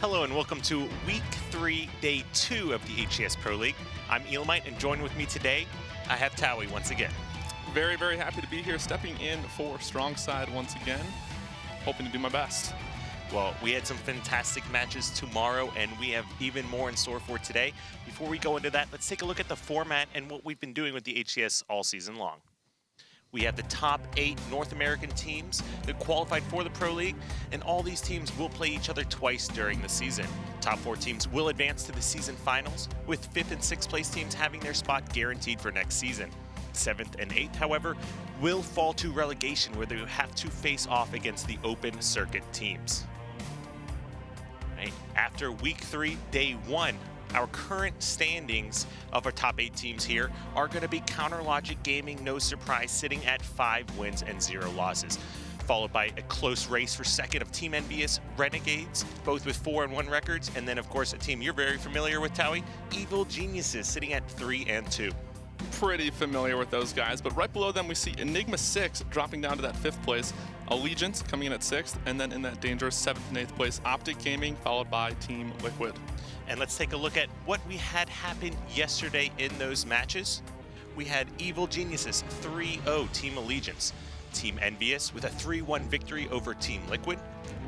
Hello and welcome to Week 3, Day 2 of the HCS Pro League. I'm Elamite, and joined with me today, I have Towie once again. Very, very happy to be here, stepping in for Strong Side once again, hoping to do my best. Well, we had some fantastic matches tomorrow, and we have even more in store for today. Before we go into that, let's take a look at the format and what we've been doing with the HCS all season long. We have the top 8 North American teams that qualified for the Pro League, and all these teams will play each other twice during the season. Top 4 teams will advance to the season finals, with 5th and 6th place teams having their spot guaranteed for next season. 7th and 8th, however, will fall to relegation, where they have to face off against the open circuit teams. Right. After Week 3, Day 1, our current standings of our top 8 teams here are going to be Counter Logic Gaming, no surprise, sitting at 5 wins and 0 losses. Followed by a close race for second of Team Envious, Renegades, both with 4-1 records. And then, of course, a team you're very familiar with, Towie, Evil Geniuses, sitting at 3-2. Pretty familiar with those guys, but right below them we see Enigma 6 dropping down to that 5th place, Allegiance coming in at 6th, and then in that dangerous 7th and 8th place, Optic Gaming, followed by Team Liquid. And let's take a look at what we had happen yesterday in those matches. We had Evil Geniuses 3-0 Team Allegiance, Team Envious with a 3-1 victory over Team Liquid,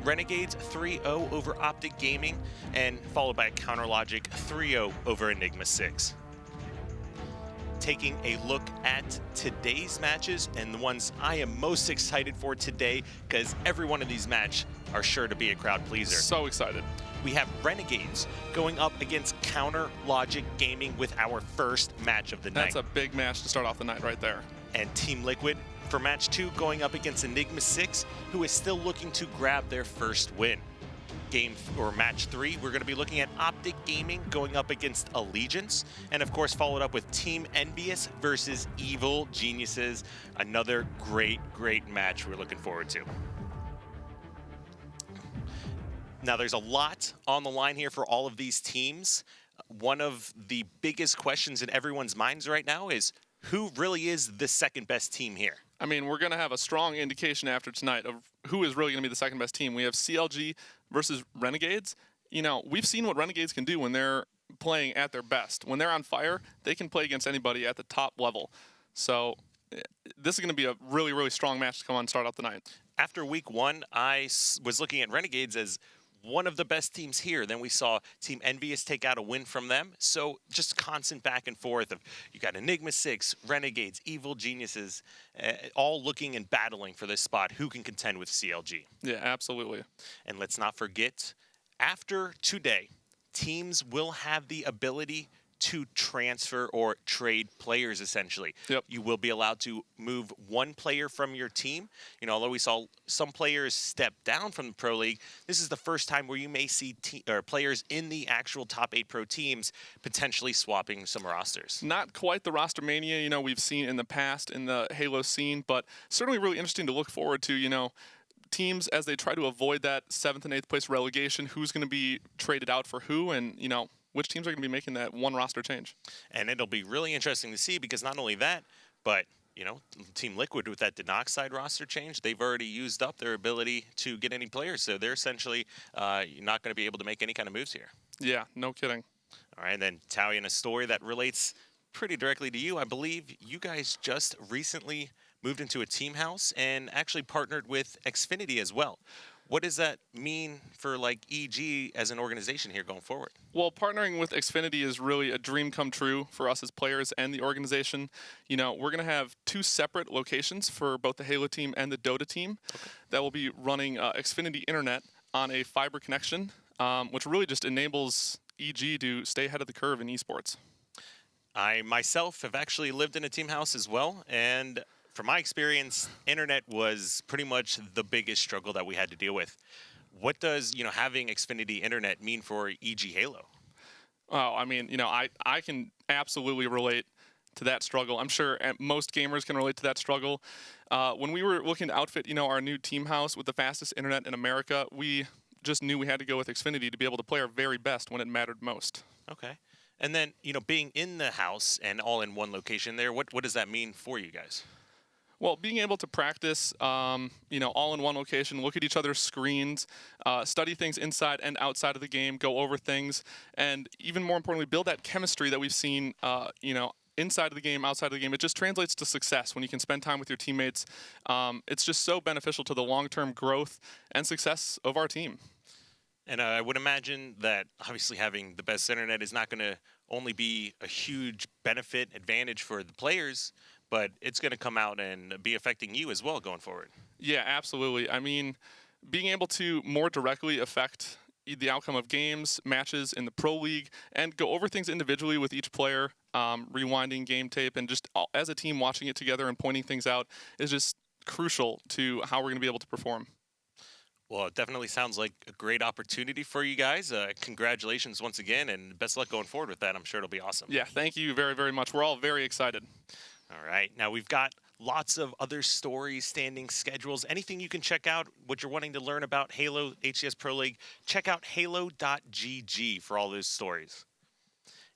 Renegades 3-0 over Optic Gaming, and followed by Counter Logic 3-0 over Enigma 6. Taking a look at today's matches and the ones I am most excited for today, because every one of these matches are sure to be a crowd pleaser. So excited. We have Renegades going up against Counter Logic Gaming with our first match of the night. That's a big match to start off the night right there. And Team Liquid for match 2 going up against Enigma 6, who is still looking to grab their first win. Match 3, we're going to be looking at Optic Gaming going up against Allegiance, and of course followed up with Team Envious versus Evil Geniuses. Another great match we're looking forward to. Now, there's a lot on the line here for all of these teams. One of the biggest questions in everyone's minds right now is, who really is the second best team here? I mean, we're going to have a strong indication after tonight of who is really going to be the second best team. We have CLG versus Renegades. You know, we've seen what Renegades can do when they're playing at their best. When they're on fire, they can play against anybody at the top level. So this is going to be a really strong match to come on and start out the night. After Week 1, I was looking at Renegades as one of the best teams here. Then we saw Team Envious take out a win from them. So just constant back and forth of, you got Enigma 6, Renegades, Evil Geniuses, all looking and battling for this spot. Who can contend with CLG? Yeah, absolutely. And let's not forget, after today, teams will have the ability to transfer or trade players, essentially. Yep. You will be allowed to move one player from your team. You know, although we saw some players step down from the Pro League, this is the first time where you may see players in the actual top 8 pro teams potentially swapping some rosters. Not quite the roster mania, you know, we've seen in the past in the Halo scene, but certainly really interesting to look forward to, you know, teams as they try to avoid that 7th and 8th place relegation, who's going to be traded out for who, and, you know, which teams are going to be making that one roster change. And it'll be really interesting to see, because not only that, but, you know, Team Liquid with that Denoxide roster change, they've already used up their ability to get any players. So they're essentially not going to be able to make any kind of moves here. Yeah, no kidding. All right, and then Towie, in a story that relates pretty directly to you, I believe you guys just recently moved into a team house and actually partnered with Xfinity as well. What does that mean for, like, EG as an organization here going forward? Well, partnering with Xfinity is really a dream come true for us as players and the organization. You know, we're going to have 2 separate locations for both the Halo team and the Dota team that will be running Xfinity Internet on a fiber connection, which really just enables EG to stay ahead of the curve in esports. I myself have actually lived in a team house as well, and from my experience, internet was pretty much the biggest struggle that we had to deal with. What does, you know, having Xfinity Internet mean for EG Halo? Oh, I mean, you know, I can absolutely relate to that struggle. I'm sure most gamers can relate to that struggle. When we were looking to outfit, you know, our new team house with the fastest internet in America, we just knew we had to go with Xfinity to be able to play our very best when it mattered most. Okay. And then, you know, being in the house and all in one location there, what does that mean for you guys? Well, being able to practice, all in one location, look at each other's screens, study things inside and outside of the game, go over things, and even more importantly, build that chemistry that we've seen, inside of the game, outside of the game. It just translates to success when you can spend time with your teammates. It's just so beneficial to the long-term growth and success of our team. And I would imagine that obviously having the best internet is not going to only be a huge benefit, advantage for the players, but it's going to come out and be affecting you as well going forward. Yeah, absolutely. I mean, being able to more directly affect the outcome of games, matches in the Pro League, and go over things individually with each player, rewinding game tape, and just as a team watching it together and pointing things out is just crucial to how we're going to be able to perform. Well, it definitely sounds like a great opportunity for you guys. Congratulations once again, and best of luck going forward with that. I'm sure it'll be awesome. Yeah, thank you very, very much. We're all very excited. All right. Now, we've got lots of other stories, standing schedules, anything you can check out, what you're wanting to learn about Halo HCS Pro League, check out halo.gg for all those stories.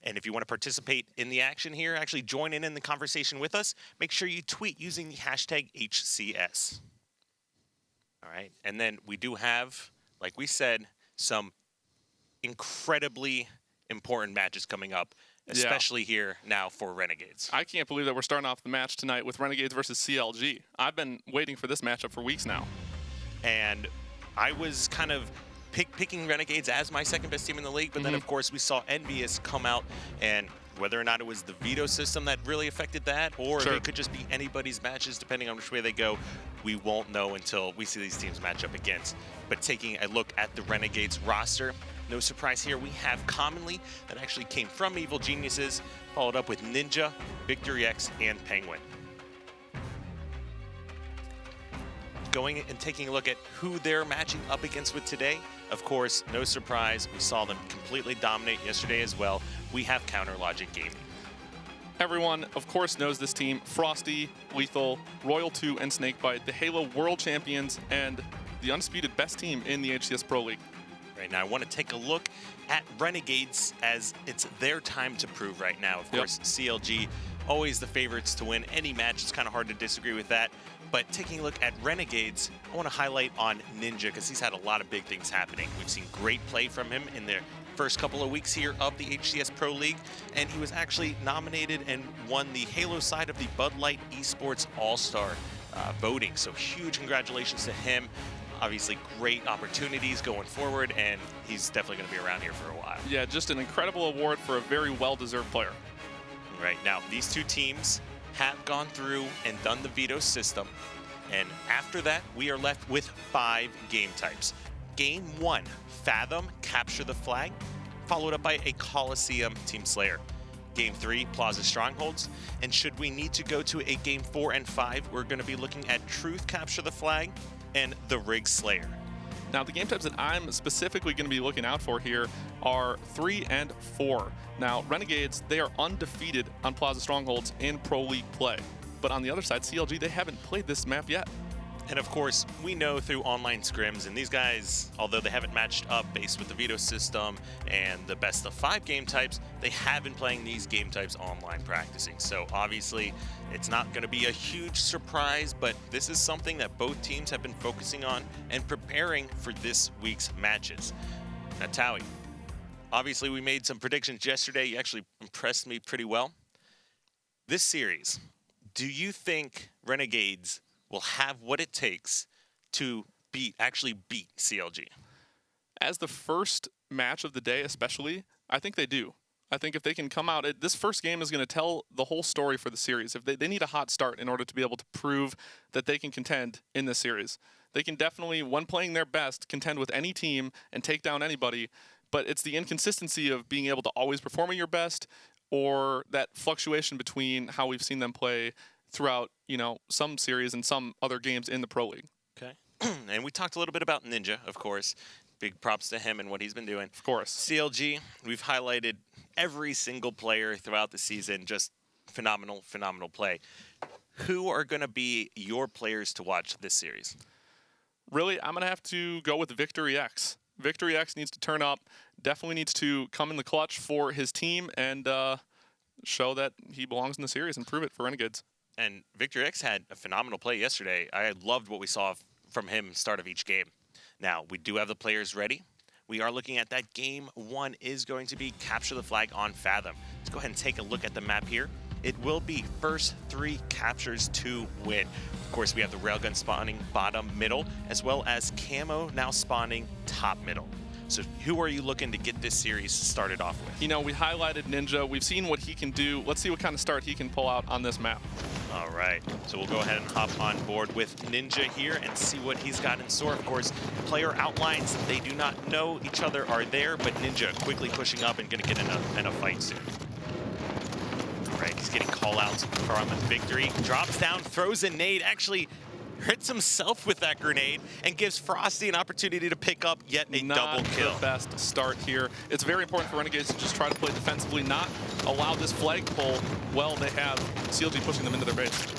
And if you want to participate in the action here, actually join in the conversation with us, make sure you tweet using the hashtag HCS. All right. And then we do have, like we said, some incredibly important matches coming up, especially here now for Renegades. I can't believe that we're starting off the match tonight with Renegades versus CLG. I've been waiting for this matchup for weeks now. And I was kind of picking Renegades as my second best team in the league, but then of course we saw Envious come out, and whether or not it was the veto system that really affected that, or if it could just be anybody's matches depending on which way they go, we won't know until we see these teams match up against. But taking a look at the Renegades roster, no surprise here, we have Commonly that actually came from Evil Geniuses, followed up with Ninja, Victory X, and Penguin. Going and taking a look at who they're matching up against with today, of course, no surprise, we saw them completely dominate yesterday as well. We have Counter Logic Gaming. Everyone, of course, knows this team. Frosty, Lethal, Royal 2, and Snakebite, the Halo World Champions, and the undisputed best team in the HCS Pro League. Right now, I want to take a look at Renegades as it's their time to prove right now. Of course, CLG, always the favorites to win any match. It's kind of hard to disagree with that. But taking a look at Renegades, I want to highlight on Ninja because he's had a lot of big things happening. We've seen great play from him in the first couple of weeks here of the HCS Pro League, and he was actually nominated and won the Halo side of the Bud Light Esports All-Star voting. So huge congratulations to him. Obviously great opportunities going forward, and he's definitely going to be around here for a while. Yeah, just an incredible award for a very well-deserved player. Right now, these two teams have gone through and done the veto system, and after that, we are left with 5 game types. Game 1, Fathom, Capture the Flag, followed up by a Coliseum, Team Slayer. Game 3, Plaza Strongholds, and should we need to go to a Game 4 and 5, we're going to be looking at Truth, Capture the Flag, and the Rig Slayer. Now, the game types that I'm specifically going to be looking out for here are 3 and 4. Now, Renegades, they are undefeated on Plaza Strongholds in Pro League play. But on the other side, CLG, they haven't played this map yet. And of course, we know through online scrims, and these guys, although they haven't matched up based with the veto system and the best of 5 game types, they have been playing these game types online practicing. So obviously, it's not going to be a huge surprise, but this is something that both teams have been focusing on and preparing for this week's matches. Now, Towie, obviously we made some predictions yesterday. You actually impressed me pretty well. This series, do you think Renegades will have what it takes to actually beat CLG? As the first match of the day especially, I think they do. I think if they can come out, this first game is going to tell the whole story for the series. If they need a hot start in order to be able to prove that they can contend in this series. They can definitely, when playing their best, contend with any team and take down anybody, but it's the inconsistency of being able to always perform at your best, or that fluctuation between how we've seen them play throughout, some series and some other games in the Pro League. Okay. And we talked a little bit about Ninja, of course. Big props to him and what he's been doing. Of course. CLG, we've highlighted every single player throughout the season. Just phenomenal, phenomenal play. Who are going to be your players to watch this series? Really, I'm going to have to go with Victory X. Victory X needs to turn up, definitely needs to come in the clutch for his team and show that he belongs in the series and prove it for Renegades. And Victor X had a phenomenal play yesterday. I loved what we saw from him start of each game. Now, we do have the players ready. We are looking at that game 1 is going to be capture the flag on Fathom. Let's go ahead and take a look at the map here. It will be first 3 captures to win. Of course, we have the railgun spawning bottom middle, as well as camo now spawning top middle. So who are you looking to get this series started off with? You know, we highlighted Ninja. We've seen what he can do. Let's see what kind of start he can pull out on this map. All right, so we'll go ahead and hop on board with Ninja here and see what he's got in store. Of course, player outlines, they do not know each other are there, but Ninja quickly pushing up and going to get in a fight soon. All right, he's getting call-outs from Victory. Drops down, throws a nade, actually hits himself with that grenade and gives Frosty an opportunity to pick up yet a double kill. Not the best start here. It's very important for Renegades to just try to play defensively, not allow this flag pull while they have CLG pushing them into their base.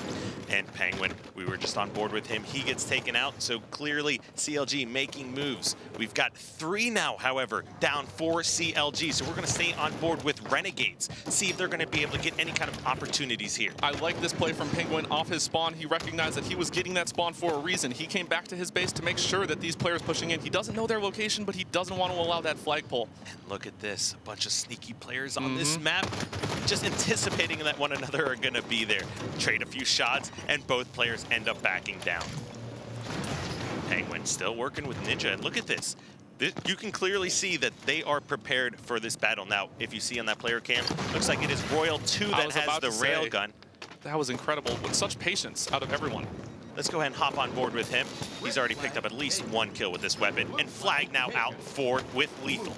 And Penguin, we were just on board with him. He gets taken out, so clearly CLG making moves. We've got 3 now, however, down for CLG. So we're going to stay on board with Renegades, see if they're going to be able to get any kind of opportunities here. I like this play from Penguin off his spawn. He recognized that he was getting that spawn for a reason. He came back to his base to make sure that these players pushing in, he doesn't know their location, but he doesn't want to allow that flag pull. And look at this, a bunch of sneaky players on this map, just anticipating that one another are going to be there. Trade a few shots, and both players end up backing down. Penguin still working with Ninja, and look at this. You can clearly see that they are prepared for this battle. Now, if you see on that player cam, looks like it is Royal 2 that has the railgun. That was incredible, with such patience out of everyone. Let's go ahead and hop on board with him. He's already picked up at least 1 kill with this weapon, and flag now out for with Lethal.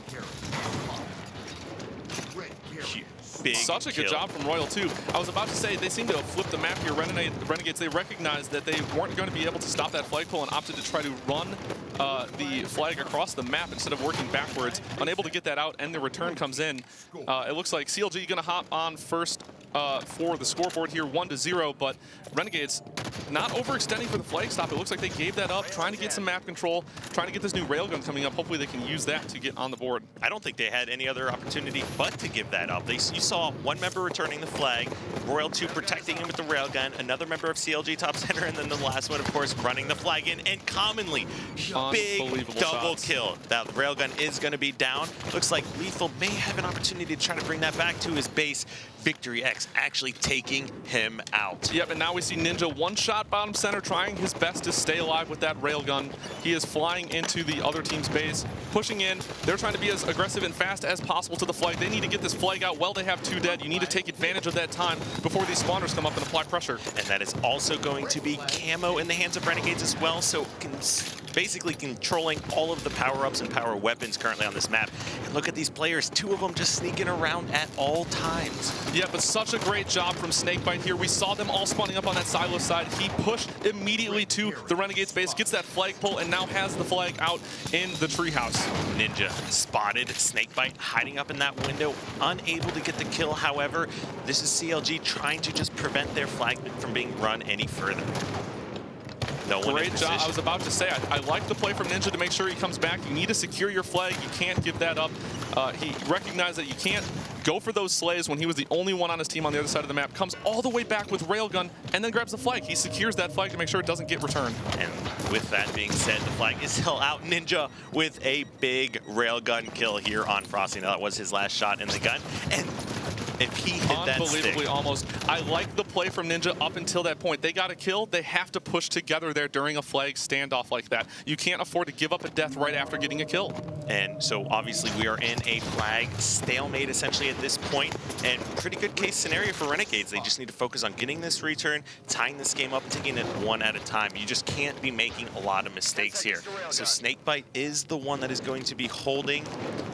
Big Such a good job from Royal 2. I was about to say, they seem to have flipped the map here. Renegades, they recognized that they weren't going to be able to stop that flag pull and opted to try to run the flag across the map instead of working backwards. Unable to get that out, and the return comes in. It looks like CLG going to hop on first for the scoreboard here, 1-0, but Renegades not overextending for the flag stop. It looks like they gave that up, trying to get some map control, trying to get this new railgun coming up. Hopefully they can use that to get on the board. I don't think they had any other opportunity but to give that up. You saw one member returning the flag, Royal 2 protecting him with the railgun, another member of CLG top center, and then the last one, of course, running the flag in, and commonly, big double kill. That railgun is going to be down. Looks like Lethal may have an opportunity to try to bring that back to his base. Victory X actually taking him out. Yep, and now we see Ninja one-shot bottom center, trying his best to stay alive with that railgun. He is flying into the other team's base, pushing in. They're trying to be as aggressive and fast as possible to the flag. They need to get this flag out while they have 2 dead. You need to take advantage of that time before these spawners come up and apply pressure. And that is also going to be camo in the hands of Renegades as well, so basically controlling all of the power-ups and power weapons currently on this map. And look at these players, 2 of them just sneaking around at all times. Yeah, but such a great job from Snakebite here. We saw them all spawning up on that silo side. He pushed immediately to the Renegades base, gets that flag pull, and now has the flag out in the treehouse. Ninja spotted Snakebite hiding up in that window, unable to get the kill. However, this is CLG trying to just prevent their flag from being run any further. Great job. I was about to say, I like the play from Ninja to make sure he comes back. You need to secure your flag. You can't give that up. He recognized that you can't go for those slays when he was the only one on his team on the other side of the map. Comes all the way back with railgun and then grabs the flag. He secures that flag to make sure it doesn't get returned. And with that being said, the flag is still out. Ninja with a big railgun kill here on Frosty. Now that was his last shot in the gun. And if he hit that stick. Unbelievably almost. I like the play from Ninja up until that point. They got a kill. They have to push together there during a flag standoff like that. You can't afford to give up a death right after getting a kill. And so obviously we are in a flag stalemate essentially at this point, and pretty good case scenario for Renegades. They just need to focus on getting this return, tying this game up, taking it 1 at a time. You just can't be making a lot of mistakes here. So Snakebite is the one that is going to be holding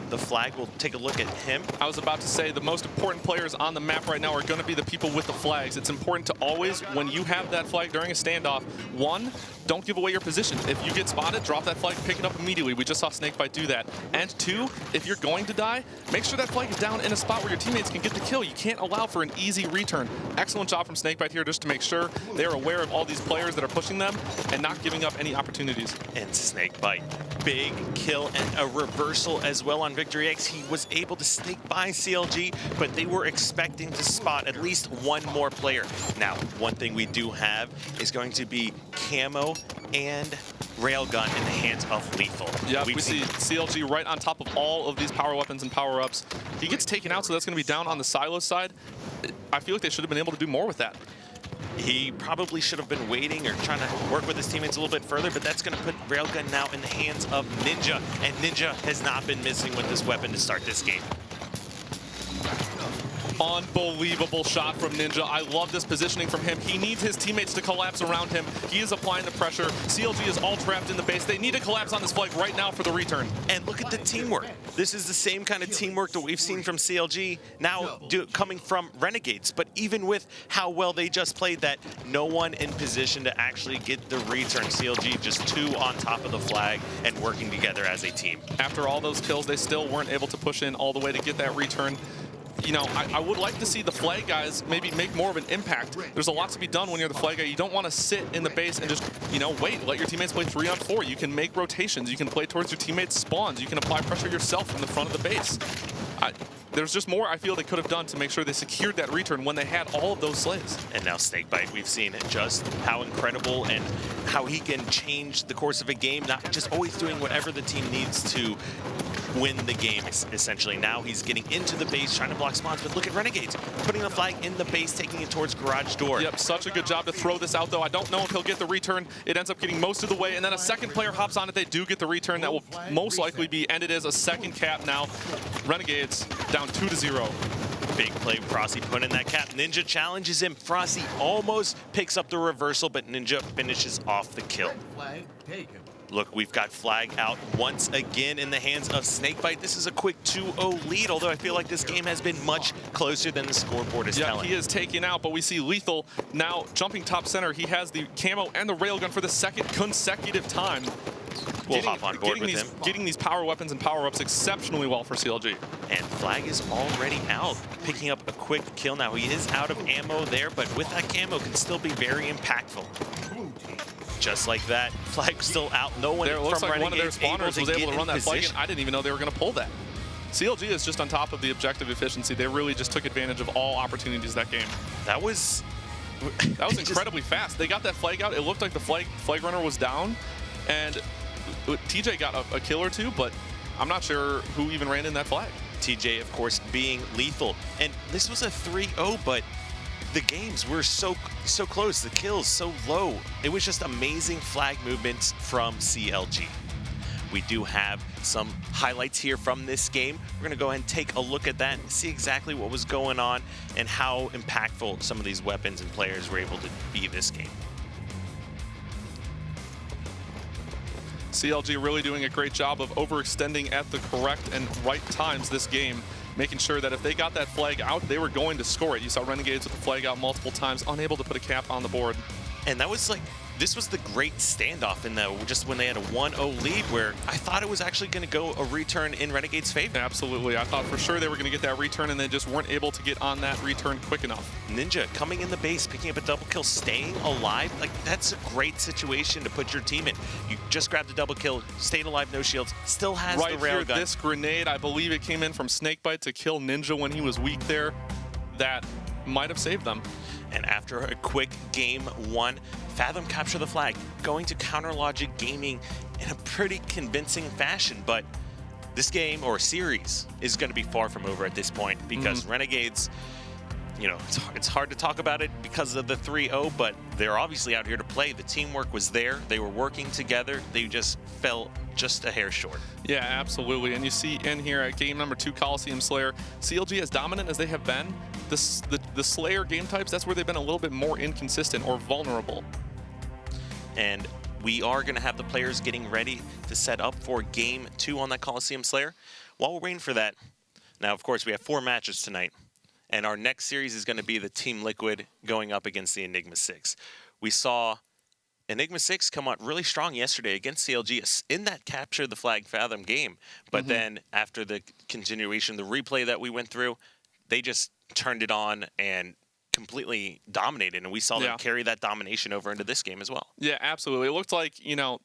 the flag. We'll take a look at him. I was about to say the most important players on the map right now are going to be the people with the flags. It's important to always, when you have that flag during a standoff, 1, don't give away your position. If you get spotted, drop that flag, pick it up immediately. We just saw Snakebite do that. And 2, if you're going to die, make sure that flag is down in a spot where your teammates can get the kill. You can't allow for an easy return. Excellent job from Snakebite here just to make sure they're aware of all these players that are pushing them and not giving up any opportunities. And Snakebite big kill and a reversal as well on Victory X. He was able to sneak by CLG, but they were expecting to spot at least one more player. Now, one thing we do have is going to be Camo and Railgun in the hands of Lethal. Yeah, we see CLG right on top of all of these power weapons and power-ups. He gets taken out, so that's going to be down on the silo side. I feel like they should have been able to do more with that. He probably should have been waiting or trying to work with his teammates a little bit further, but that's going to put Railgun now in the hands of Ninja, and Ninja has not been missing with this weapon to start this game. Unbelievable shot from Ninja. I love this positioning from him. He needs his teammates to collapse around him. He is applying the pressure. CLG is all trapped in the base. They need to collapse on this flag right now for the return. And look at the teamwork. This is the same kind of teamwork that we've seen from CLG now coming from Renegades. But even with how well they just played that, no one in position to actually get the return. CLG just two on top of the flag and working together as a team. After all those kills, they still weren't able to push in all the way to get that return. You know, I would like to see the flag guys maybe make more of an impact. There's a lot to be done when you're the flag guy. You don't want to sit in the base and just, you know, wait. Let your teammates play 3-on-4. You can make rotations. You can play towards your teammates' spawns. You can apply pressure yourself from the front of the base. There's just more I feel they could have done to make sure they secured that return when they had all of those slays. And now Snakebite, we've seen just how incredible and how he can change the course of a game, not just always doing whatever the team needs to win the game, essentially. Now he's getting into the base, trying to block spawns, but look at Renegades, putting the flag in the base, taking it towards garage door. Yep, such a good job to throw this out, though. I don't know if he'll get the return. It ends up getting most of the way, and then a second player hops on it. They do get the return. That will most likely be ended as a second cap now. Renegades down 2-0. Big play, Frosty put in that cap. Ninja challenges him. Frosty almost picks up the reversal, but Ninja finishes off the kill. Look, we've got flag out once again in the hands of Snakebite. This is a quick 2-0 lead, although I feel like this game has been much closer than the scoreboard is telling. Yeah, he is taken out, but we see Lethal now jumping top center. He has the camo and the railgun for the second consecutive time. We'll hop on board with him. Getting these power weapons and power-ups exceptionally well for CLG. And flag is already out, picking up a quick kill now. He is out of ammo there, but with that camo can still be very impactful. Just like that, flag still out. No one there looks from like one of their spawners was able to run that flag in. position. I didn't even know they were going to pull that. CLG is just on top of the objective efficiency. They really just took advantage of all opportunities that game. That was incredibly fast. They got that flag out. It looked like the flag runner was down, and TJ got a kill or two, but I'm not sure who even ran in that flag. TJ, of course, being lethal. And this was a 3-0, but the games were so close, the kills so low. It was just amazing flag movements from CLG. We do have some highlights here from this game. We're going to go ahead and take a look at that and see exactly what was going on and how impactful some of these weapons and players were able to be this game. CLG really doing a great job of overextending at the correct and right times this game, making sure that if they got that flag out, they were going to score it. You saw Renegades with the flag out multiple times, unable to put a cap on the board. And that was like, this was the great standoff in the, just when they had a 1-0 lead, where I thought it was actually going to go a return in Renegade's favor. Absolutely. I thought for sure they were going to get that return, and they just weren't able to get on that return quick enough. Ninja coming in the base, picking up a double kill, staying alive. Like, that's a great situation to put your team in. You just grabbed a double kill, stayed alive, no shields, still has the railgun. This grenade, I believe it came in from Snakebite to kill Ninja when he was weak there. That might have saved them. And after a quick game one, Fathom capture the flag, going to Counter Logic Gaming in a pretty convincing fashion. But this game or series is going to be far from over at this point, because Renegades, you know, it's hard to talk about it because of the 3-0, but they're obviously out here to play. The teamwork was there. They were working together. They just fell just a hair short. Yeah, absolutely. And you see in here at game number 2, Coliseum Slayer, CLG, as dominant as they have been, the Slayer game types, that's where they've been a little bit more inconsistent or vulnerable. And we are going to have the players getting ready to set up for game 2 on that Coliseum Slayer. While we're waiting for that, now, of course, we have 4 matches tonight. And our next series is going to be the Team Liquid going up against the Enigma 6. We saw Enigma 6 come out really strong yesterday against CLG in that capture the flag Fathom game. But then after the continuation, the replay that we went through, they just turned it on and completely dominated. And we saw them carry that domination over into this game as well. Yeah, absolutely. It looked like, you know,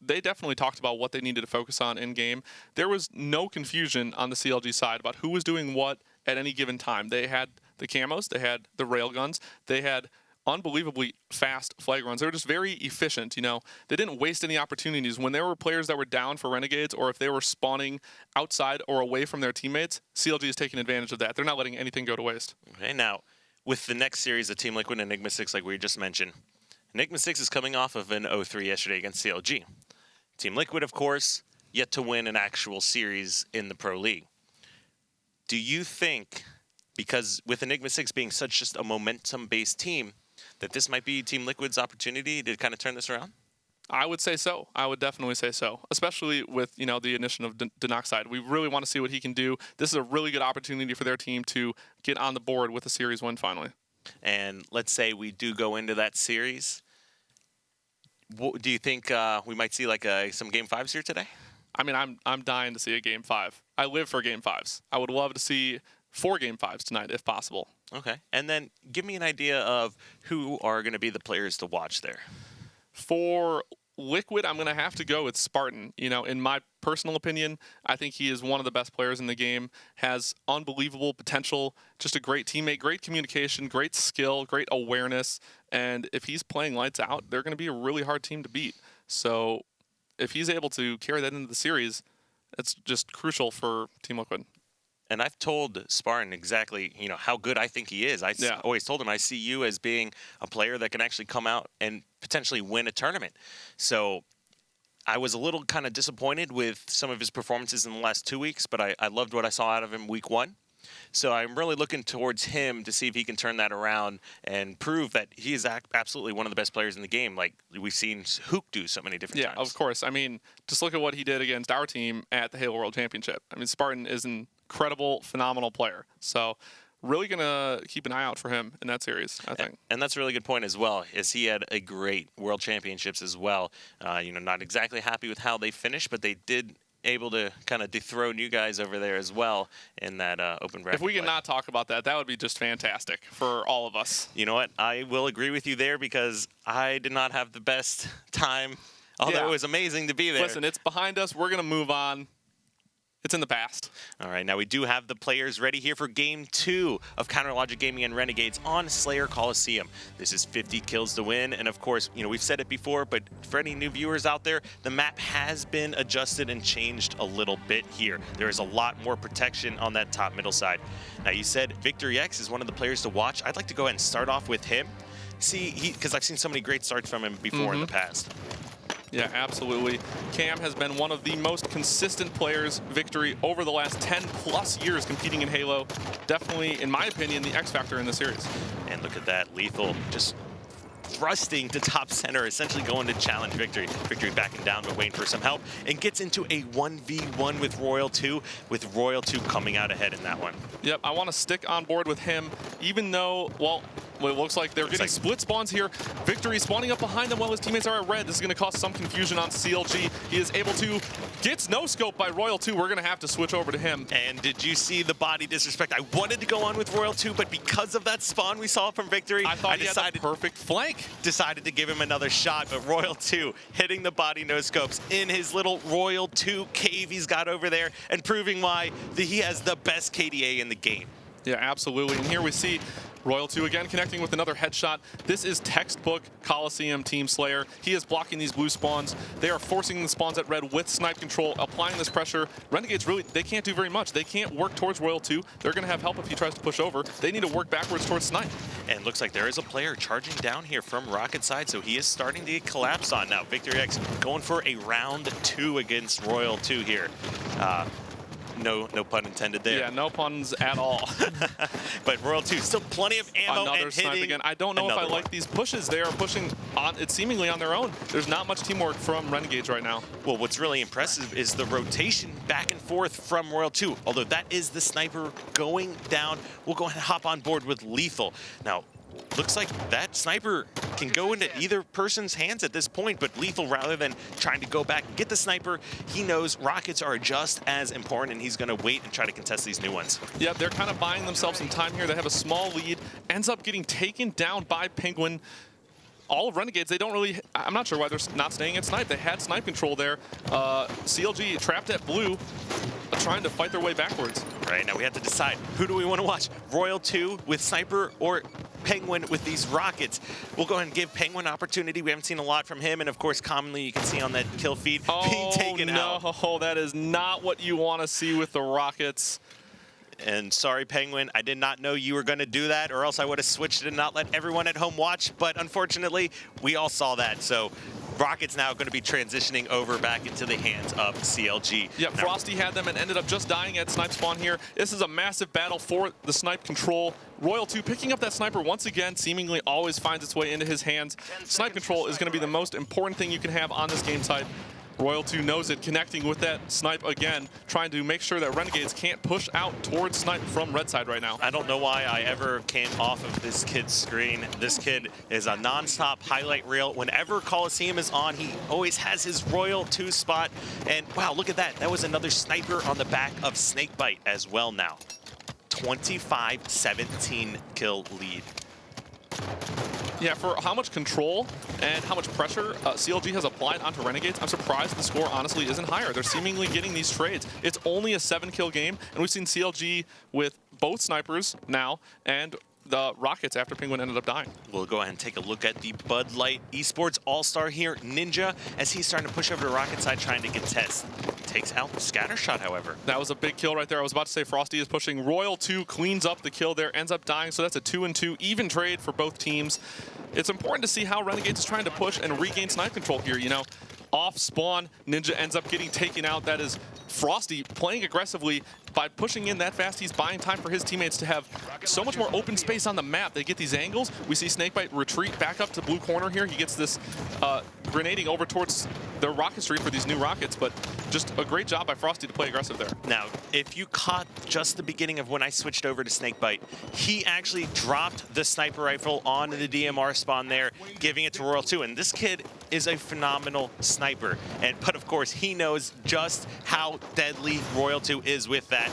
they definitely talked about what they needed to focus on in game. There was no confusion on the CLG side about who was doing what at any given time. They had the camos, they had the railguns, they had unbelievably fast flag runs. They were just very efficient, you know. They didn't waste any opportunities. When there were players that were down for Renegades, or if they were spawning outside or away from their teammates, CLG is taking advantage of that. They're not letting anything go to waste. Okay, now, with the next series of Team Liquid and Enigma 6, like we just mentioned, Enigma 6 is coming off of an 0-3 yesterday against CLG. Team Liquid, of course, yet to win an actual series in the Pro League. Do you think, because with Enigma 6 being such just a momentum-based team, that this might be Team Liquid's opportunity to kind of turn this around? I would say so. I would definitely say so, especially with, you know, the addition of Denoxide. We really want to see what he can do. This is a really good opportunity for their team to get on the board with a series win finally. And let's say we do go into that series. Do you think we might see like some Game 5s here today? I mean, I'm dying to see a Game 5. I live for Game 5s. I would love to see 4 Game 5s tonight if possible. Okay. And then give me an idea of who are going to be the players to watch there. For Liquid, I'm going to have to go with Spartan. You know, in my personal opinion, I think he is one of the best players in the game, has unbelievable potential, just a great teammate, great communication, great skill, great awareness. And if he's playing lights out, they're going to be a really hard team to beat. So if he's able to carry that into the series, it's just crucial for Team Liquid. And I've told Spartan exactly, you know, how good I think he is. Always told him I see you as being a player that can actually come out and potentially win a tournament. So I was a little kind of disappointed with some of his performances in the last 2 weeks, but I loved what I saw out of him week 1. So I'm really looking towards him to see if he can turn that around and prove that he is absolutely one of the best players in the game, like we've seen Hook do so many different times. Yeah, of course. I mean, just look at what he did against our team at the Halo World Championship. I mean, Spartan is an incredible, phenomenal player. So really going to keep an eye out for him in that series, I think. And that's a really good point as well, is he had a great World Championships as well. You know, not exactly happy with how they finished, but they did able to kind of dethrone you guys over there as well in that open bracket. If we can not talk about that, that would be just fantastic for all of us. You know what? I will agree with you there because I did not have the best time, although it was amazing to be there. Listen, it's behind us. We're going to move on. It's in the past. All right, now we do have the players ready here for Game 2 of Counterlogic Gaming and Renegades on Slayer Coliseum. This is 50 kills to win, and of course, you know, we've said it before, but for any new viewers out there, the map has been adjusted and changed a little bit here. There is a lot more protection on that top middle side. Now, you said Victory X is one of the players to watch. I'd like to go ahead and start off with him. See, because I've seen so many great starts from him before in the past. Yeah, absolutely. Cam has been one of the most consistent players, Victory, over the last 10+ years competing in Halo. Definitely, in my opinion, the X factor in the series. And look at that, Lethal just thrusting to top center, essentially going to challenge Victory. Victory backing down but waiting for some help, and gets into a 1v1 with Royal 2, with Royal 2 coming out ahead in that one. Yep, I want to stick on board with him, even though, well, it looks like they're getting split spawns here. Victory spawning up behind them while his teammates are at red. This is going to cause some confusion on CLG. He is able to, gets no scope by Royal 2. We're going to have to switch over to him. And did you see the body disrespect? I wanted to go on with Royal 2, but because of that spawn we saw from Victory, I thought he had the perfect flank. Decided to give him another shot, but Royal 2 hitting the body no scopes in his little Royal 2 cave he's got over there, and proving why he has the best KDA in the game. Yeah, absolutely. And here we see Royal 2 again connecting with another headshot. This is textbook Coliseum Team Slayer. He is blocking these blue spawns. They are forcing the spawns at red with snipe control, applying this pressure. Renegades really, they can't do very much. They can't work towards Royal 2. They're going to have help if he tries to push over. They need to work backwards towards snipe. And looks like there is a player charging down here from Rocket side, so he is starting to get collapsed on now. Victory X going for a round 2 against Royal 2 here. No pun intended there. Yeah, no puns at all. But Royal 2, still plenty of ammo. Another and snipe again. I don't know if I like these pushes. They are pushing on, it's seemingly on their own. There's not much teamwork from Renegades right now. Well, what's really impressive is the rotation back and forth from Royal 2. Although that is the sniper going down, we'll go ahead and hop on board with Lethal. Now, looks like that sniper can go into either person's hands at this point, but Lethal, rather than trying to go back and get the sniper, he knows rockets are just as important, and he's going to wait and try to contest these new ones. Yeah, they're kind of buying themselves some time here. They have a small lead, ends up getting taken down by Penguin. all of Renegades, they don't really, I'm not sure why they're not staying at snipe. They had snipe control there. CLG trapped at blue, trying to fight their way backwards. Right, now we have to decide, who do we want to watch? Royal 2 with Sniper or Penguin with these rockets? We'll go ahead and give Penguin opportunity. We haven't seen a lot from him, and of course, commonly you can see on that kill feed being taken out. Oh, that is not what you want to see with the rockets. And sorry, Penguin, I did not know you were going to do that, or else I would have switched it and not let everyone at home watch. But unfortunately, we all saw that. So Rocket's now going to be transitioning over back into the hands of CLG. Yeah, Frosty had them and ended up just dying at snipe spawn here. This is a massive battle for the snipe control. Royal 2 picking up that sniper once again, seemingly always finds its way into his hands. Snipe control is going to be the most important thing you can have on this game site. Royal 2 knows it, connecting with that snipe again, trying to make sure that Renegades can't push out towards snipe from red side right now. I don't know why I ever came off of this kid's screen. This kid is a non-stop highlight reel. Whenever Coliseum is on, he always has his Royal 2 spot. And wow, look at that. That was another sniper on the back of Snakebite as well now. 25-17 kill lead. Yeah, for how much control and how much pressure CLG has applied onto Renegades, I'm surprised the score honestly isn't higher. They're seemingly getting these trades. It's only a 7-kill game, and we've seen CLG with both snipers now and the rockets after Penguin ended up dying. We'll go ahead and take a look at the Bud Light Esports All-Star here, Ninja, as he's starting to push over to rocket side trying to contest. Takes out the scatter shot, however. That was a big kill right there. I was about to say Frosty is pushing. Royal 2 cleans up the kill there, ends up dying, so that's a 2-2 even trade for both teams. It's important to see how Renegades is trying to push and regain snipe control here, you know. Off spawn, Ninja ends up getting taken out. That is Frosty playing aggressively. By pushing in that fast, he's buying time for his teammates to have so much more open space on the map. They get these angles. We see Snakebite retreat back up to blue corner here. He gets this grenading over towards the rocket street for these new rockets, but just a great job by Frosty to play aggressive there. Now, if you caught just the beginning of when I switched over to Snakebite, he actually dropped the sniper rifle onto the DMR spawn there, giving it to Royal 2. And this kid is a phenomenal sniper. But of course, he knows just how deadly Royal 2 is with that.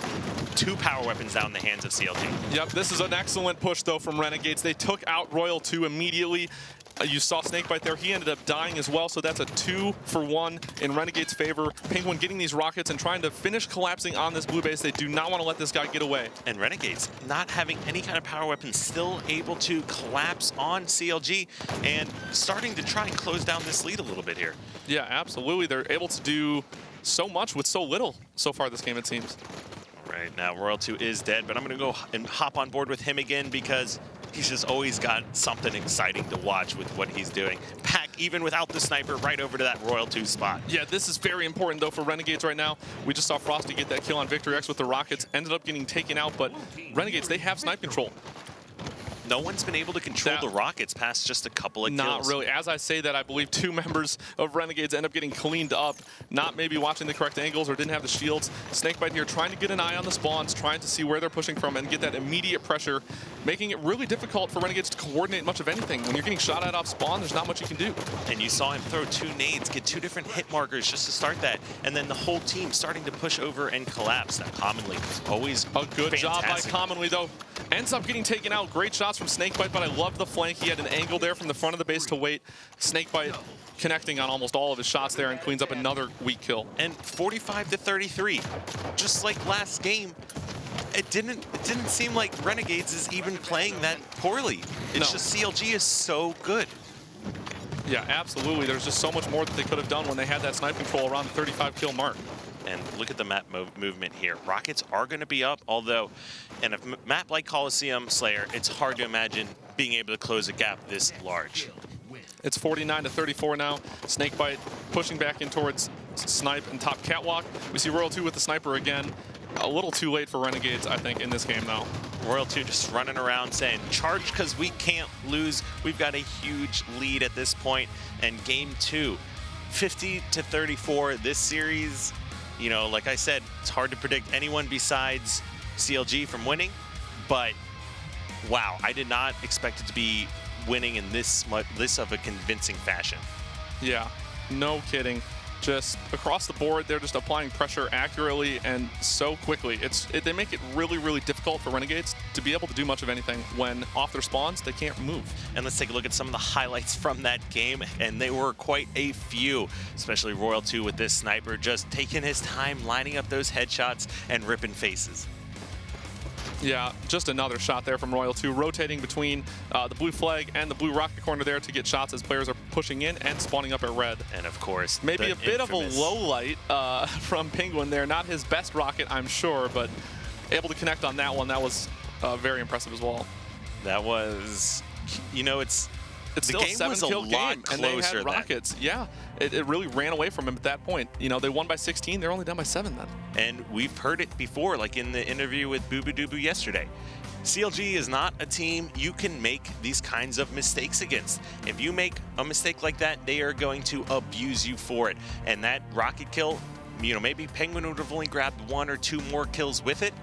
2 power weapons down in the hands of CLG. Yep, this is an excellent push, though, from Renegades. They took out Royal 2 immediately. You saw Snakebite there. He ended up dying as well, so that's a 2-for-1 in Renegade's favor. Penguin getting these rockets and trying to finish collapsing on this blue base. They do not want to let this guy get away. And Renegades, not having any kind of power weapons, still able to collapse on CLG and starting to try and close down this lead a little bit here. Yeah, absolutely. They're able to do so much with so little so far this game, it seems. Right now, Royal 2 is dead, but I'm going to go and hop on board with him again because he's just always got something exciting to watch with what he's doing. Pack, even without the sniper, right over to that Royal 2 spot. Yeah, this is very important, though, for Renegades right now. We just saw Frosty get that kill on Victory X with the rockets, ended up getting taken out, but Renegades, they have snipe control. No one's been able to control the rockets past just a couple of kills. Not really. As I say that, I believe 2 members of Renegades end up getting cleaned up, not maybe watching the correct angles or didn't have the shields. Snakebite here trying to get an eye on the spawns, trying to see where they're pushing from and get that immediate pressure, making it really difficult for Renegades to coordinate much of anything. When you're getting shot at off spawn, there's not much you can do. And you saw him throw 2 nades, get 2 different hit markers just to start that, and then the whole team starting to push over and collapse. That Commonly is always a good fantastic. job by Commonly, though. Ends up getting taken out. Great shots from Snakebite, but I love the flank. He had an angle there from the front of the base to wait. Snakebite connecting on almost all of his shots there and cleans up another weak kill. And 45-33, just like last game. It didn't seem like Renegades is even playing that poorly. It's just CLG is so good. Yeah, absolutely. There's just so much more that they could have done when they had that snipe control around the 35 kill mark. And look at the map movement here. Rockets are going to be up, although in a map like Coliseum Slayer, it's hard to imagine being able to close a gap this large. It's 49-34 now. Snakebite pushing back in towards Snipe and top catwalk. We see Royal 2 with the sniper again. A little too late for Renegades, I think, in this game, though. Royal 2 just running around saying, charge because we can't lose. We've got a huge lead at this point. And game 2, 50-34. This series, you know, like I said, it's hard to predict anyone besides CLG from winning. But, wow, I did not expect it to be winning in this of a convincing fashion. Yeah, no kidding. just across the board, they're just applying pressure accurately and so quickly. They make it really, really difficult for Renegades to be able to do much of anything when off their spawns, they can't move. And let's take a look at some of the highlights from that game, and they were quite a few, especially Royal 2 with this sniper just taking his time lining up those headshots and ripping faces. Yeah, just another shot there from Royal 2, rotating between the blue flag and the blue rocket corner there to get shots as players are pushing in and spawning up at red. And of course, maybe a bit of a low light from Penguin there. Not his best rocket, I'm sure, but able to connect on that one. That was very impressive as well. That was, you know, it's still a 7-kill game, and they had rockets. Yeah, it really ran away from him at that point. You know, they won by 16. They're only down by 7 then. And we've heard it before, like in the interview with Boo Boo Doo Boo yesterday. CLG is not a team you can make these kinds of mistakes against. If you make a mistake like that, they are going to abuse you for it. And that rocket kill, you know, maybe Penguin would have only grabbed 1 or 2 more kills with it,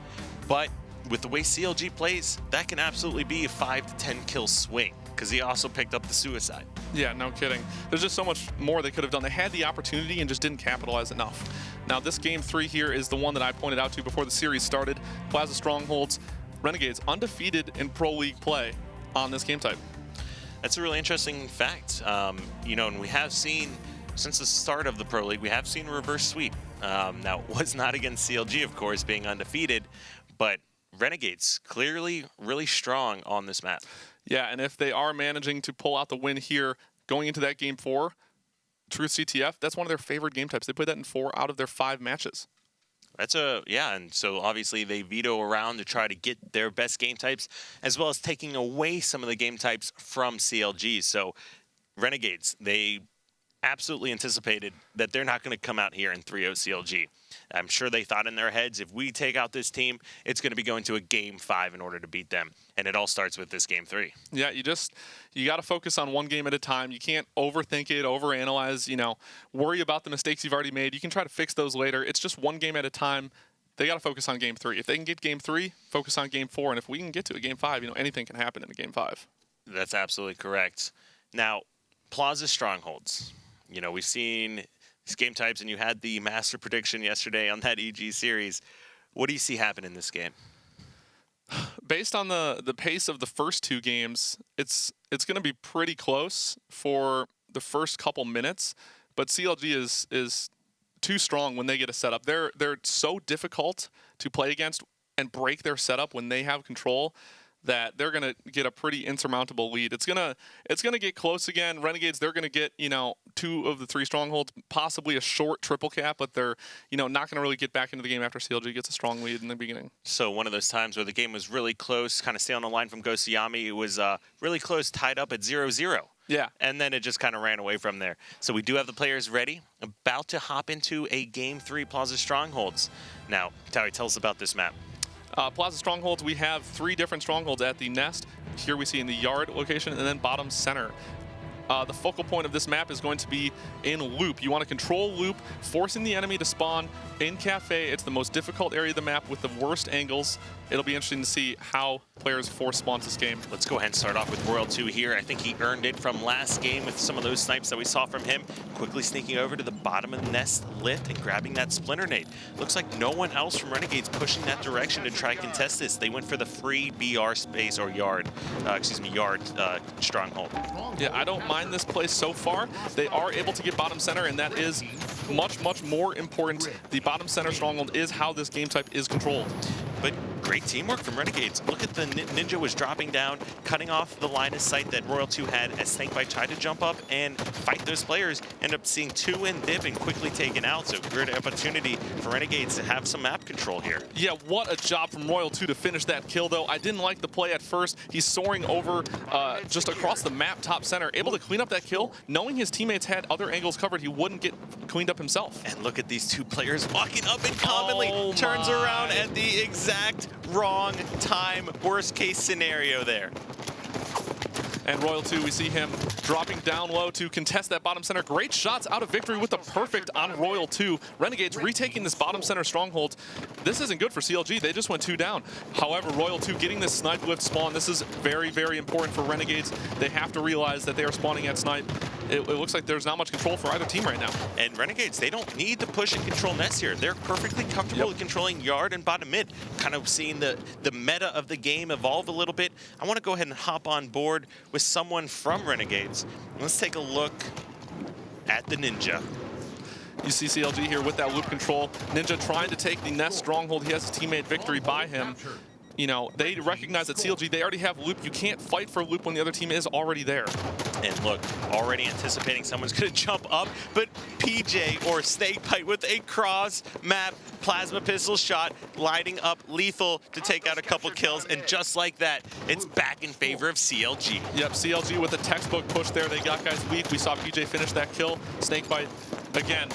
but with the way CLG plays, that can absolutely be a 5 to 10 kill swing, because he also picked up the suicide. Yeah, no kidding. There's just so much more they could have done. They had the opportunity and just didn't capitalize enough. Now, this game 3 here is the one that I pointed out to before the series started. Plaza Strongholds, Renegades undefeated in Pro League play on this game type. That's a really interesting fact. You know, and we have seen, since the start of the Pro League, we have seen a reverse sweep. Now, it was not against CLG, of course, being undefeated, but Renegades clearly really strong on this map. Yeah, and if they are managing to pull out the win here going into that game 4, Truth CTF, that's one of their favorite game types. They played that in 4 out of their 5 matches. Yeah, and so obviously they veto around to try to get their best game types, as well as taking away some of the game types from CLG. So Renegades, they absolutely anticipated that they're not going to come out here and 3-0 CLG. I'm sure they thought in their heads, if we take out this team, it's going to be going to a game 5 in order to beat them. And it all starts with this game 3. Yeah, you got to focus on one game at a time. You can't overthink it, overanalyze, you know, worry about the mistakes you've already made. You can try to fix those later. It's just one game at a time. They got to focus on game 3. If they can get game 3, focus on game 4. And if we can get to a game 5, you know, anything can happen in a game 5. That's absolutely correct. Now, Plaza Strongholds. You know, we've seen these game types, and you had the master prediction yesterday on that EG series. What do you see happen in this game? Based on the pace of the first 2 games, it's going to be pretty close for the first couple minutes, but CLG is too strong when they get a setup. They're so difficult to play against and break their setup when they have control that they're going to get a pretty insurmountable lead. It's going to get close again. Renegades, they're going to get, you know, 2 of the 3 strongholds, possibly a short triple cap, but they're, you know, not going to really get back into the game after CLG gets a strong lead in the beginning. So one of those times where the game was really close, kind of stay on the line from Ghost Yami, it was really close, tied up at 0-0. Yeah. And then it just kind of ran away from there. So we do have the players ready, about to hop into a game 3 Plaza Strongholds. Now, Towie, tell us about this map. Plaza Strongholds, we have 3 different strongholds at the nest. Here we see in the yard location and then bottom center. The focal point of this map is going to be in loop. You want to control loop, forcing the enemy to spawn in cafe. It's the most difficult area of the map with the worst angles. It'll be interesting to see how players force spawns this game. Let's go ahead and start off with Royal 2 here. I think he earned it from last game with some of those snipes that we saw from him. Quickly sneaking over to the bottom of the nest lift and grabbing that splinter nade. Looks like no one else from Renegades pushing that direction to try to contest this. They went for the free BR space or yard, yard stronghold. Yeah, I don't mind this play so far. They are able to get bottom center, and that is much, much more important. The bottom center stronghold is how this game type is controlled. But great teamwork from Renegades. Look at the Ninja was dropping down, cutting off the line of sight that Royal 2 had as Snakebite tried to jump up and fight those players. End up seeing 2 in dip and quickly taken out. So great opportunity for Renegades to have some map control here. Yeah, what a job from Royal 2 to finish that kill, though. I didn't like the play at first. He's soaring over just across the map, top center, able to clean up that kill. Knowing his teammates had other angles covered, he wouldn't get cleaned up himself. And look at these 2 players walking up and commonly turns around at the exact wrong time. Worst case scenario there. And Royal 2, we see him dropping down low to contest that bottom center. Great shots out of victory with the perfect on Royal 2. Renegades retaking this bottom center stronghold. this isn't good for CLG. They just went 2 down. However, Royal 2 getting this snipe lift spawn, this is very, very important for Renegades. They have to realize that they are spawning at snipe. It looks like there's not much control for either team right now. And Renegades, they don't need to push and control nest here. They're perfectly comfortable with controlling yard and bottom mid. Kind of seeing the meta of the game evolve a little bit. I want to go ahead and hop on board with someone from Renegades. Let's take a look at the Ninja. You see CLG here with that loop control. Ninja trying to take the nest stronghold. He has his teammate Victory by him. You know, they recognize that CLG, they already have loop. You can't fight for loop when the other team is already there. And look, already anticipating someone's going to jump up, but PJ or Snakebite with a cross map plasma pistol shot, lighting up lethal to take out a couple kills, and just like that, it's back in favor of CLG. Yep, CLG with a textbook push there. They got guys weak. We saw PJ finish that kill. Snakebite again.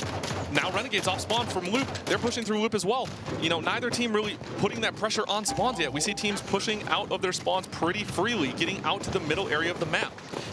Now Renegades off spawn from loop. They're pushing through loop as well. You know, neither team really putting that pressure on spawns yet. We see teams pushing out of their spawns pretty freely, getting out to the middle area of the map.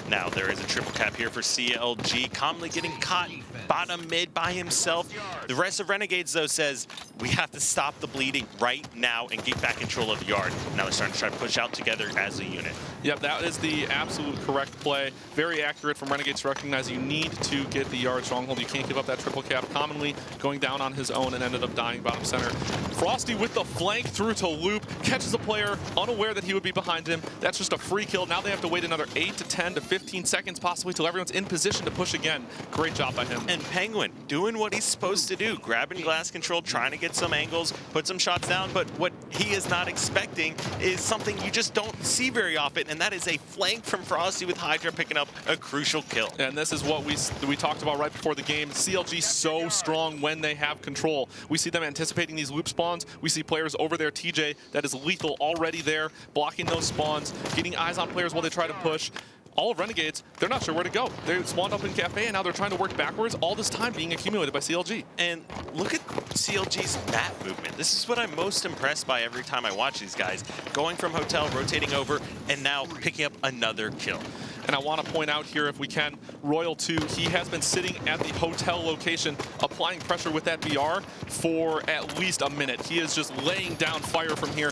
Now there is a triple cap here for CLG, calmly getting caught bottom mid by himself. The rest of Renegades, though, says we have to stop the bleeding right now and get back control of yard. Now they're starting to try to push out together as a unit. Yep, that is the absolute correct play. Very accurate from Renegades to recognize you need to get the yard stronghold. You can't give up that triple cap. Commonly going down on his own and ended up dying bottom center. Frosty with the flank through to loop, catches a player unaware that he would be behind him. That's just a free kill. Now they have to wait another 8 to 10 to 15 seconds possibly till everyone's in position to push again. Great job by him. And Penguin doing what he's supposed to do, grabbing glass control, trying to get some angles, put some shots down, but what he is not expecting is something you just don't see very often, and that is a flank from Frosty with Hydra picking up a crucial kill. And this is what we talked about right before the game. CLG so strong when they have control. We see them anticipating these loop spawns. We see players over there, TJ, that is lethal already there, blocking those spawns, getting eyes on players while they try to push. All of Renegades, they're not sure where to go. They spawned up in Cafe, and now they're trying to work backwards, all this time being accumulated by CLG. And look at CLG's map movement. This is what I'm most impressed by every time I watch these guys. Going from hotel, rotating over, and now picking up another kill. And I want to point out here, if we can, Royal 2, he has been sitting at the hotel location, applying pressure with that VR for at least a minute. He is just laying down fire from here,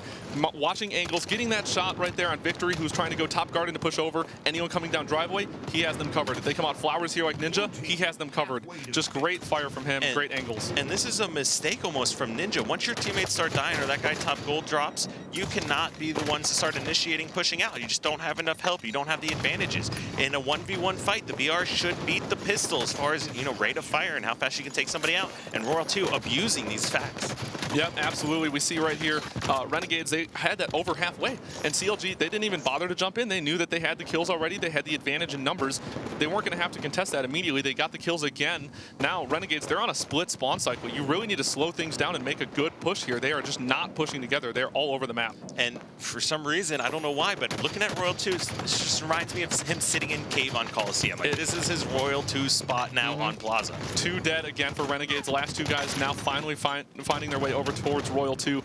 watching angles, getting that shot right there on Victory, who's trying to go top garden to push over. Anyone coming down driveway, he has them covered. If they come out flowers here like Ninja, he has them covered. Just great fire from him, great angles. And this is a mistake almost from Ninja. Once your teammates start dying or that guy top gold drops, you cannot be the ones to start initiating pushing out. You just don't have enough help. You don't have the advantages. In a 1v1 fight, the BR should beat the pistol as far as, you know, rate of fire and how fast you can take somebody out. And Royal 2 abusing these facts. Yep, absolutely. We see right here, Renegades, they had that over halfway. And CLG, they didn't even bother to jump in. They knew that they had the kills already. They had the advantage in numbers. They weren't going to have to contest that immediately. They got the kills again. Now, Renegades, they're on a split spawn cycle. You really need to slow things down and make a good push here. They are just not pushing together. They're all over the map. And for some reason, I don't know why, but looking at Royal 2, this just reminds me of him sitting in cave on Coliseum. Like, this is his Royal 2 spot now on Plaza. 2 dead again for Renegades. The last 2 guys now finally finding their way over towards Royal 2.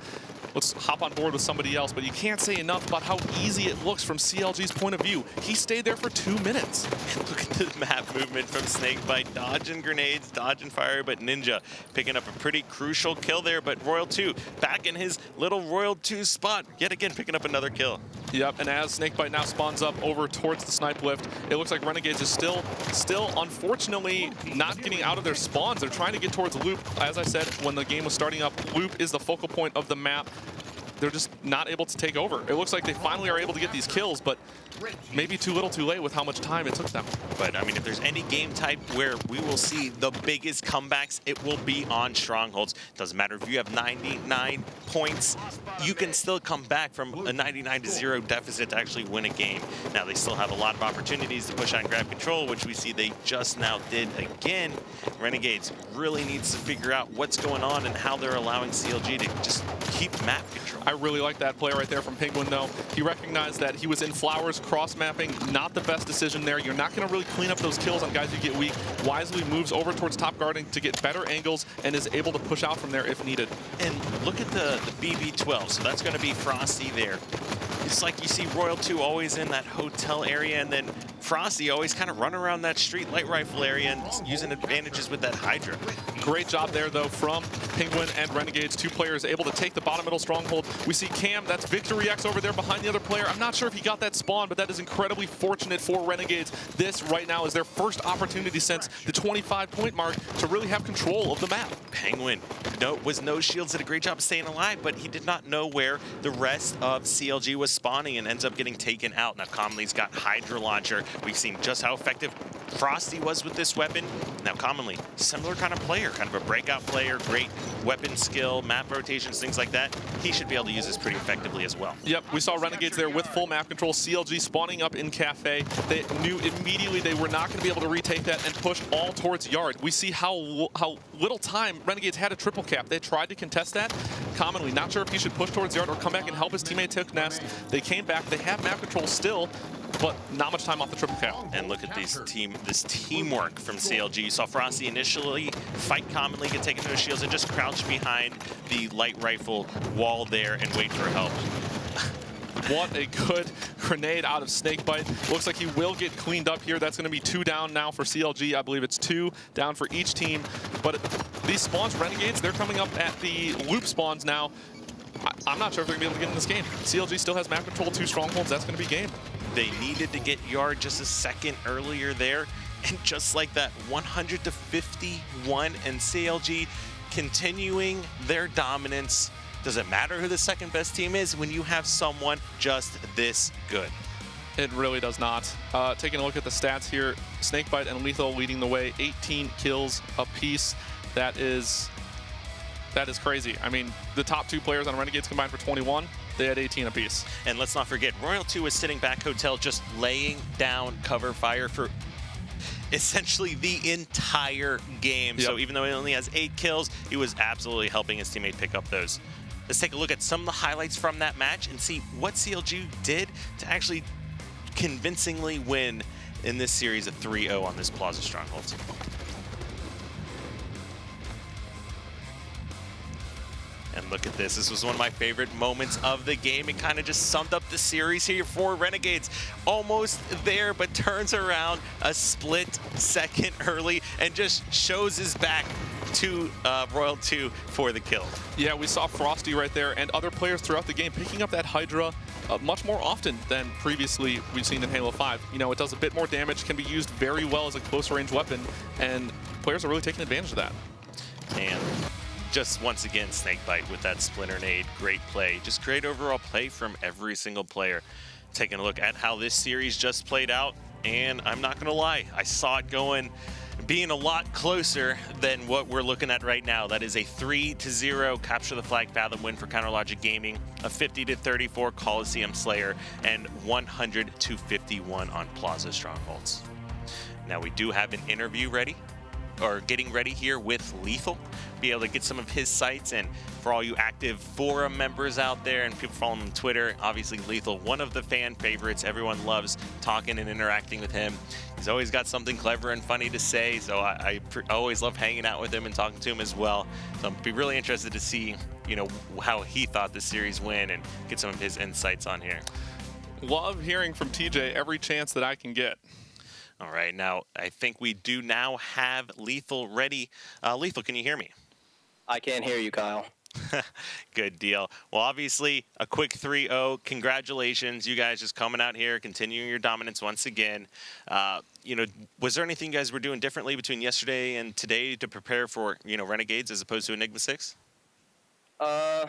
Let's hop on board with somebody else, but you can't say enough about how easy it looks from CLG's point of view. He stayed there for 2 minutes. And look at the map movement from Snakebite, dodging grenades, dodging fire, but Ninja picking up a pretty crucial kill there, but Royal 2 back in his little Royal 2 spot, yet again picking up another kill. Yep, and as Snakebite now spawns up over towards the snipe lift, it looks like Renegades is still unfortunately not getting out of their spawns. They're trying to get towards Loop. As I said, when the game was starting up, Loop is the focal point of the map. They're just not able to take over. It looks like they finally are able to get these kills, but maybe too little too late with how much time it took them. But, I mean, if there's any game type where we will see the biggest comebacks, it will be on Strongholds. Doesn't matter if you have 99 points, you can still come back from a 99-0 deficit to actually win a game. Now, they still have a lot of opportunities to push on grab control, which we see they just now did again. Renegades really needs to figure out what's going on and how they're allowing CLG to just keep map control. I really like that play right there from Penguin, though. He recognized that he was in flowers, cross-mapping, not the best decision there. You're not going to really clean up those kills on guys who get weak. Wisely moves over towards top guarding to get better angles and is able to push out from there if needed. And look at the BB-12. So that's going to be Frosty there. seems like you see Royal 2 always in that hotel area, and then Frosty always kind of run around that street light rifle area and using advantages with that Hydra. Great job there, though, from Penguin and Renegades. 2 players able to take the bottom middle stronghold. We see Cam, that's Victory X over there behind the other player. I'm not sure if he got that spawn, but that is incredibly fortunate for Renegades. This right now is their first opportunity since the 25-point mark to really have control of the map. Penguin was no shields, did a great job of staying alive, but he did not know where the rest of CLG was spawning and ends up getting taken out. Now Commonly's got Hydra Launcher. We've seen just how effective Frosty was with this weapon. Now Commonly, similar kind of player, kind of a breakout player, great weapon skill, map rotations, things like that. He should be able to use this pretty effectively as well. Yep, we saw Renegades there with full map control. CLG spawning up in Cafe. They knew immediately they were not going to be able to retake that and push all towards Yard. We see how little time Renegades had a triple cap. They tried to contest that. Commonly, not sure if he should push towards Yard or come back and help his teammate take Nest. They came back. They have map control still, but not much time off the triple cap. And look at this teamwork from CLG. You saw Frosty initially fight Commonly, get taken to his shields, and just crouch behind the light rifle wall there and wait for help. What a good grenade out of Snakebite. Looks like he will get cleaned up here. That's going to be 2 down now for CLG. I believe it's 2 down for each team. But these spawns, Renegades, they're coming up at the loop spawns now. I'm not sure if they're going to be able to get in this game. CLG still has map control, 2 strongholds. That's going to be game. They needed to get Yard just a second earlier there. And just like that, 100 to 51, and CLG continuing their dominance. Doesn't matter who the second best team is when you have someone just this good. It really does not. Taking a look at the stats here, Snakebite and Lethal leading the way, 18 kills apiece. That is crazy. I mean, the top 2 players on Renegades combined for 21. They had 18 apiece. And let's not forget, Royal 2 is sitting back hotel just laying down cover fire for essentially the entire game. Yep. So even though he only has 8 kills, he was absolutely helping his teammate pick up those. Let's take a look at some of the highlights from that match and see what CLG did to actually convincingly win in this series of 3-0 on this Plaza Strongholds. And look at this. This was one of my favorite moments of the game. It kind of just summed up the series here for Renegades. Almost there, but turns around a split second early and just shows his back to Royal 2 for the kill. Yeah, we saw Frosty right there and other players throughout the game picking up that Hydra much more often than previously we've seen in Halo 5. You know, it does a bit more damage, can be used very well as a closer range weapon, and players are really taking advantage of that. And just once again, Snakebite with that Splinter Nade, great play. Just great overall play from every single player. Taking a look at how this series just played out, and I'm not gonna lie, I saw it being a lot closer than what we're looking at right now. That is a 3-0 capture the flag Fathom win for Counterlogic Gaming, a 50-34 Coliseum Slayer, and 100-51 on Plaza Strongholds. Now we do have an interview ready, or getting ready here with Lethal. Be able to get some of his sights, and for all you active forum members out there and people following him on Twitter, obviously Lethal, one of the fan favorites. Everyone loves talking and interacting with him. He's always got something clever and funny to say, so I always love hanging out with him and talking to him as well. So I'd be really interested to see, you know, how he thought the series went and get some of his insights on here. Love hearing from TJ every chance that I can get. All right, now I think we do now have Lethal ready. Lethal, can you hear me? I can't hear you, Kyle. Good deal. Well, obviously, a quick 3-0. Congratulations, you guys just coming out here, continuing your dominance once again. You know, was there anything you guys were doing differently between yesterday and today to prepare for, you know, Renegades as opposed to Enigma 6? I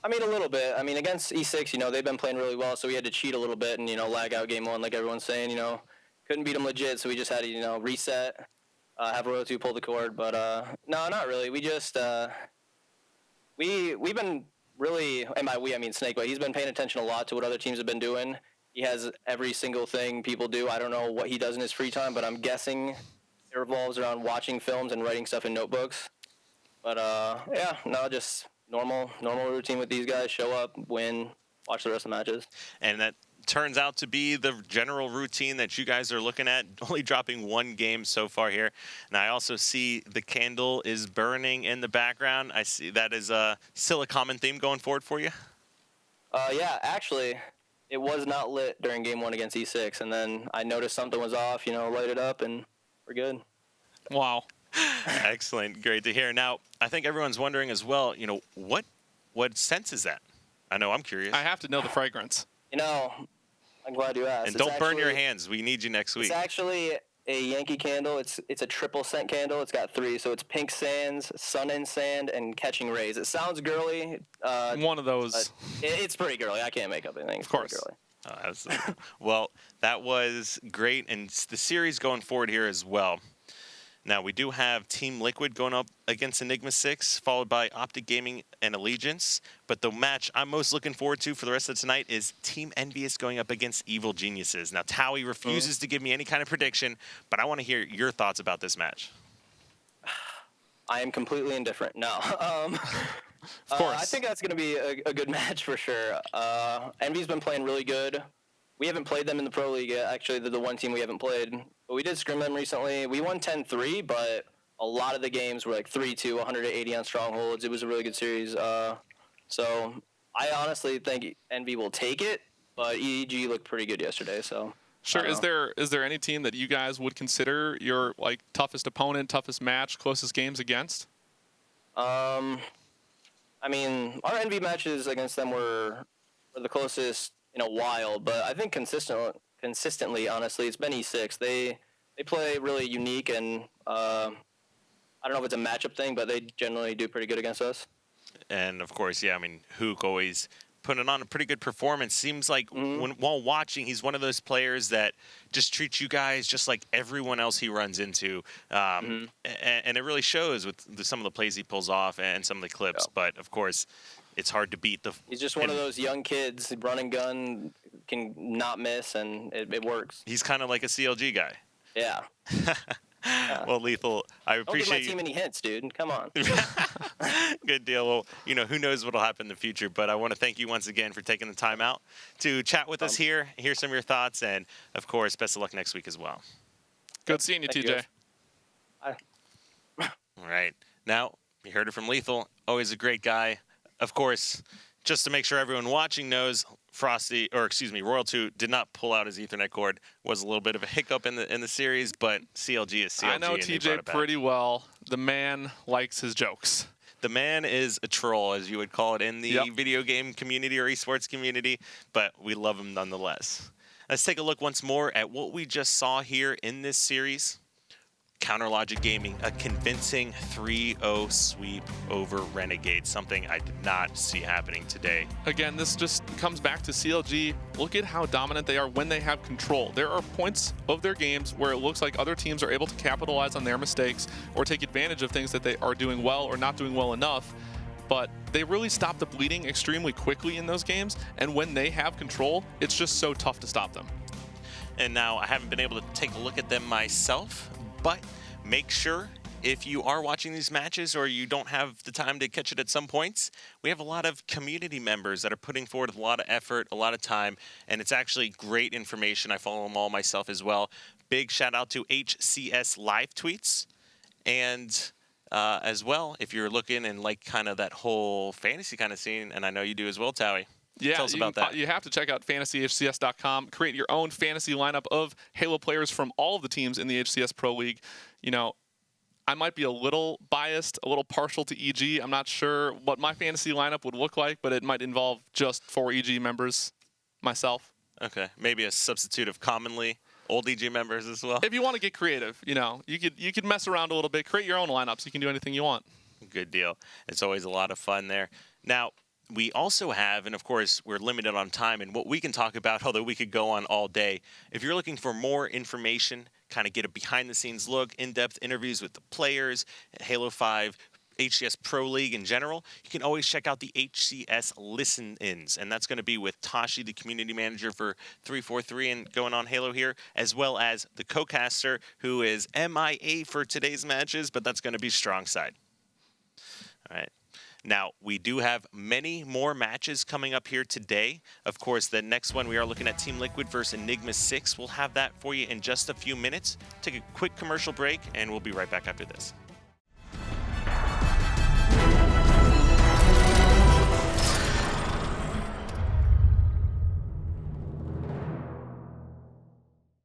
mean, a little bit. I mean, against E6, you know, they've been playing really well, so we had to cheat a little bit and, you know, lag out game 1 like everyone's saying, you know. Couldn't beat them legit, so we just had to, you know, reset, have Royal 2 pull the cord. But, no, not really. We just, we've been really, and by we, I mean Snakebite, he's been paying attention a lot to what other teams have been doing. He has every single thing people do. I don't know what he does in his free time, but I'm guessing it revolves around watching films and writing stuff in notebooks. But, yeah, no, just normal routine with these guys. Show up, win, watch the rest of the matches. And that turns out to be the general routine that you guys are looking at, only dropping 1 game so far here. And I also see the candle is burning in the background. I see that is still a common theme going forward for you. Yeah, actually, it was not lit during game 1 against E6, and then I noticed something was off, light it up, and we're good. Wow. Excellent. Great to hear. Now, I think everyone's wondering as well, what scent is that? I know I'm curious. I have to know the fragrance. I'm glad you asked. And don't burn your hands. We need you next week. It's actually a Yankee candle. It's a triple scent candle. It's got 3. So it's Pink Sands, Sun and Sand, and Catching Rays. It sounds girly. One of those. It's pretty girly. I can't make up anything. It's of course. Girly. Oh, absolutely. Well, that was great. And the series going forward here as well. Now, we do have Team Liquid going up against Enigma 6, followed by Optic Gaming and Allegiance. But the match I'm most looking forward to for the rest of tonight is Team Envious going up against Evil Geniuses. Now, Towie refuses to give me any kind of prediction, but I want to hear your thoughts about this match. I am completely indifferent. No. Of course. I think that's going to be a good match for sure. Envy's been playing really good. We haven't played them in the Pro League yet. Actually, they're the one team we haven't played. But we did scrim them recently. We won 10-3, but a lot of the games were like 3-2, 180 on Strongholds. It was a really good series. So I honestly think Envy will take it, but EEG looked pretty good yesterday. So sure. Is there any team that you guys would consider your toughest opponent, toughest match, closest games against? I mean, our Envy matches against them were the closest in a while, but I think consistently, honestly, it's been E6. They play really unique, and I don't know if it's a matchup thing, but they generally do pretty good against us. And, of course, yeah, I mean, Hook always putting on a pretty good performance. Seems like while watching, he's one of those players that just treats you guys just like everyone else he runs into. And it really shows with some of the plays he pulls off and some of the clips. Yeah. But, of course, it's hard to beat the... He's just one of those young kids, run and gun, can not miss, and it works. He's kind of like a CLG guy. Yeah. Well, Lethal, I appreciate Don't give my team any hints, dude. Come on. Good deal. Well, who knows what will happen in the future, but I want to thank you once again for taking the time out to chat with us here, hear some of your thoughts, and, of course, best of luck next week as well. Good seeing you, TJ. Bye. All right. Now, you heard it from Lethal. Always a great guy. Of course, just to make sure everyone watching knows, Royal 2 did not pull out his Ethernet cord. Was a little bit of a hiccup in the series, but CLG is CLG. I know TJ pretty well. The man likes his jokes. The man is a troll, as you would call it in the video game community or esports community, but we love him nonetheless. Let's take a look once more at what we just saw here in this series. Counter Logic Gaming, a convincing 3-0 sweep over Renegades, something I did not see happening today. Again, this just comes back to CLG. Look at how dominant they are when they have control. There are points of their games where it looks like other teams are able to capitalize on their mistakes or take advantage of things that they are doing well or not doing well enough. But they really stop the bleeding extremely quickly in those games, and when they have control, it's just so tough to stop them. And now I haven't been able to take a look at them myself, but make sure if you are watching these matches or you don't have the time to catch it at some points, we have a lot of community members that are putting forward a lot of effort, a lot of time, and it's actually great information. I follow them all myself as well. Big shout out to HCS live tweets. And as well, if you're looking and like kind of that whole fantasy kind of scene, and I know you do as well, Towie. Yeah, tell us about that. You have to check out fantasyhcs.com. Create your own fantasy lineup of Halo players from all of the teams in the HCS Pro League. I might be a little biased, a little partial to EG. I'm not sure what my fantasy lineup would look like, but it might involve just 4 EG members myself. Okay, maybe a substitute of commonly old EG members as well. If you want to get creative, you could mess around a little bit, create your own lineups. You can do anything you want. Good deal. It's always a lot of fun there. Now, we also have, and of course, we're limited on time and what we can talk about, although we could go on all day. If you're looking for more information, kind of get a behind-the-scenes look, in-depth interviews with the players, Halo 5, HCS Pro League in general, you can always check out the HCS Listen-Ins, and that's going to be with Tashi, the community manager for 343 and going on Halo here, as well as the co-caster, who is MIA for today's matches, but that's going to be Strong Side. All right. Now, we do have many more matches coming up here today. Of course, the next one we are looking at Team Liquid versus Enigma 6. We'll have that for you in just a few minutes. Take a quick commercial break, and we'll be right back after this.